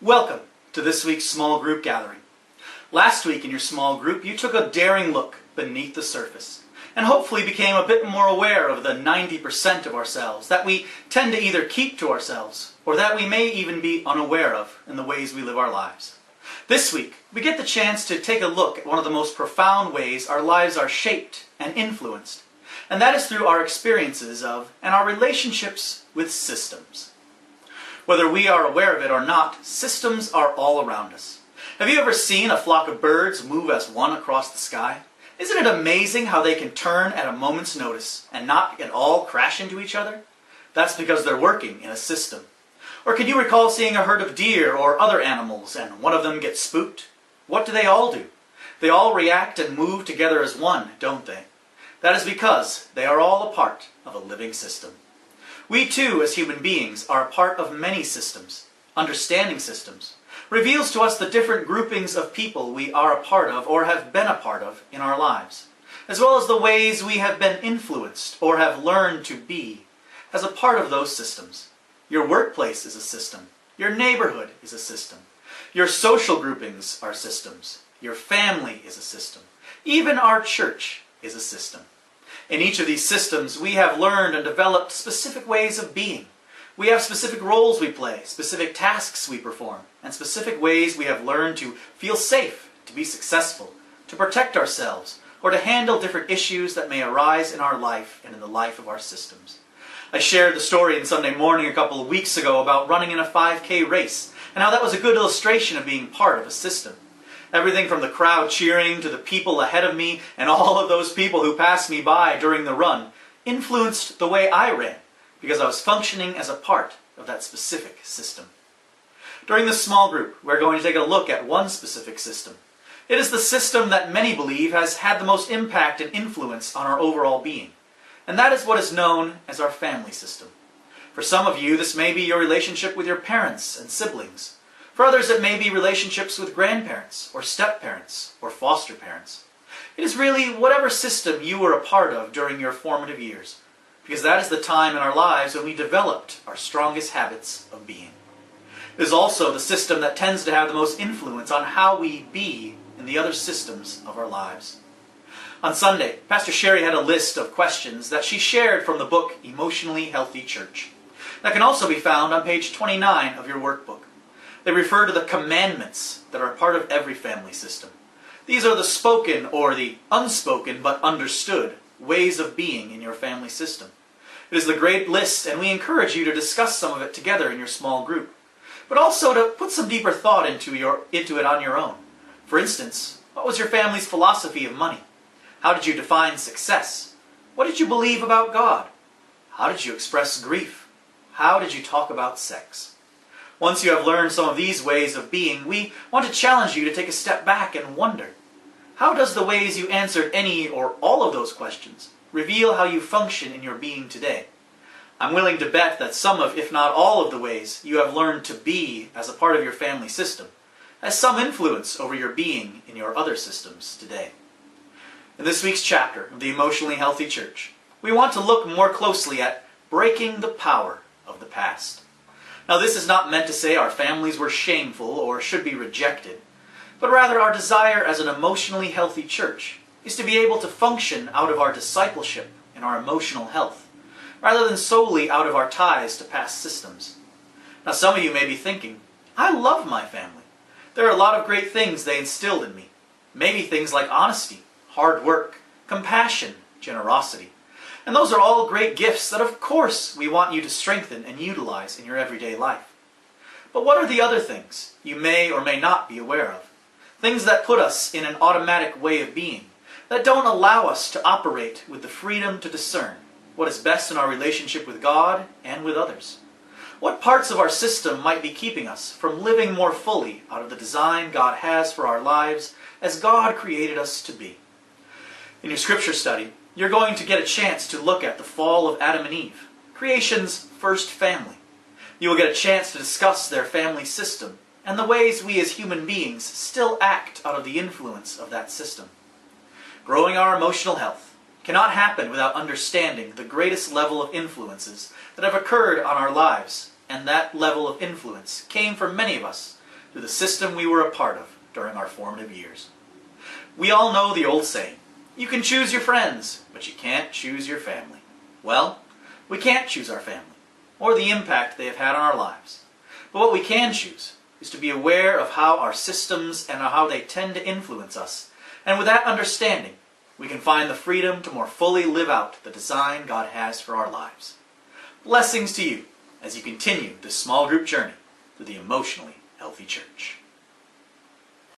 Welcome to this week's small group gathering. Last week in your small group, you took a daring look beneath the surface and hopefully became a bit more aware of the 90% of ourselves that we tend to either keep to ourselves or that we may even be unaware of in the ways we live our lives. This week, we get the chance to take a look at one of the most profound ways our lives are shaped and influenced, and that is through our experiences of and our relationships with systems. Whether we are aware of it or not, systems are all around us. Have you ever seen a flock of birds move as one across the sky? Isn't it amazing how they can turn at a moment's notice and not at all crash into each other? That's because they're working in a system. Or can you recall seeing a herd of deer or other animals and one of them gets spooked? What do? They all react and move together as one, don't they? That is because they are all a part of a living system. We too, as human beings, are a part of many systems. Understanding systems reveals to us the different groupings of people we are a part of or have been a part of in our lives, as well as the ways we have been influenced or have learned to be as a part of those systems. Your workplace is a system. Your neighborhood is a system. Your social groupings are systems. Your family is a system. Even our church is a system. In each of these systems, we have learned and developed specific ways of being. We have specific roles we play, specific tasks we perform, and specific ways we have learned to feel safe, to be successful, to protect ourselves, or to handle different issues that may arise in our life and in the life of our systems. I shared the story in Sunday morning a couple of weeks ago about running in a 5K race, and how that was a good illustration of being part of a system. Everything from the crowd cheering to the people ahead of me and all of those people who passed me by during the run influenced the way I ran because I was functioning as a part of that specific system. During this small group, we're going to take a look at one specific system. It is the system that many believe has had the most impact and influence on our overall being, and that is what is known as our family system. For some of you, this may be your relationship with your parents and siblings. For others, it may be relationships with grandparents, or step-parents, or foster parents. It is really whatever system you were a part of during your formative years, because that is the time in our lives when we developed our strongest habits of being. It is also the system that tends to have the most influence on how we be in the other systems of our lives. On Sunday, Pastor Sherry had a list of questions that she shared from the book Emotionally Healthy Church. That can also be found on page 29 of your workbook. They refer to the commandments that are part of every family system. These are the spoken or the unspoken but understood ways of being in your family system. It is the great list, and we encourage you to discuss some of it together in your small group, but also to put some deeper thought into it on your own. For instance, what was your family's philosophy of money? How did you define success? What did you believe about God? How did you express grief? How did you talk about sex? Once you have learned some of these ways of being, we want to challenge you to take a step back and wonder, how does the ways you answered any or all of those questions reveal how you function in your being today? I'm willing to bet that some of, if not all of the ways you have learned to be as a part of your family system has some influence over your being in your other systems today. In this week's chapter of the Emotionally Healthy Church, we want to look more closely at breaking the power of the past. Now, this is not meant to say our families were shameful or should be rejected, but rather our desire as an emotionally healthy church is to be able to function out of our discipleship and our emotional health, rather than solely out of our ties to past systems. Now, some of you may be thinking, I love my family. There are a lot of great things they instilled in me. Maybe things like honesty, hard work, compassion, generosity. And those are all great gifts that, of course, we want you to strengthen and utilize in your everyday life. But what are the other things you may or may not be aware of? Things that put us in an automatic way of being, that don't allow us to operate with the freedom to discern what is best in our relationship with God and with others. What parts of our system might be keeping us from living more fully out of the design God has for our lives as God created us to be? In your scripture study, you're going to get a chance to look at the fall of Adam and Eve, creation's first family. You will get a chance to discuss their family system and the ways we as human beings still act out of the influence of that system. Growing our emotional health cannot happen without understanding the greatest level of influences that have occurred on our lives, and that level of influence came for many of us through the system we were a part of during our formative years. We all know the old saying, you can choose your friends, but you can't choose your family. Well, we can't choose our family, or the impact they have had on our lives. But what we can choose is to be aware of how our systems and how they tend to influence us. And with that understanding, we can find the freedom to more fully live out the design God has for our lives. Blessings to you as you continue this small group journey through the Emotionally Healthy Church.